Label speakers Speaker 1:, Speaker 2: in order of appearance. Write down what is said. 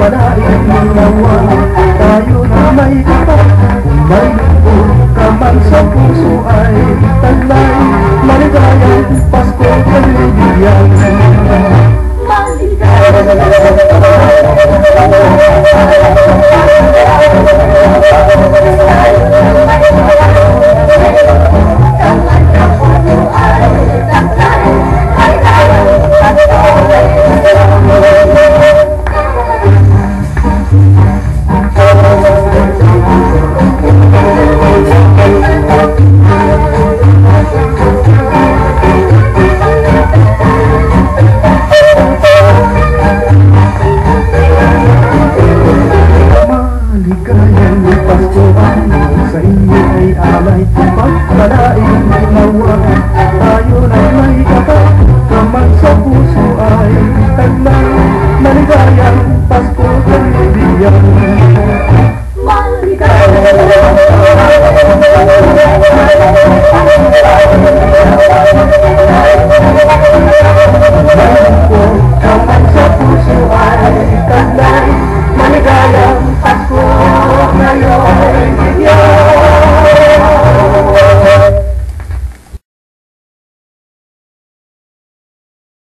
Speaker 1: pagpalain nawa tayo na may kapal. May lubog ka man sa puso ay taglay, maligayang Pasko kaligyan. Sa inyo ay alay, pagpalain nawa tayo na may kapal, kamang sa puso ay taglay.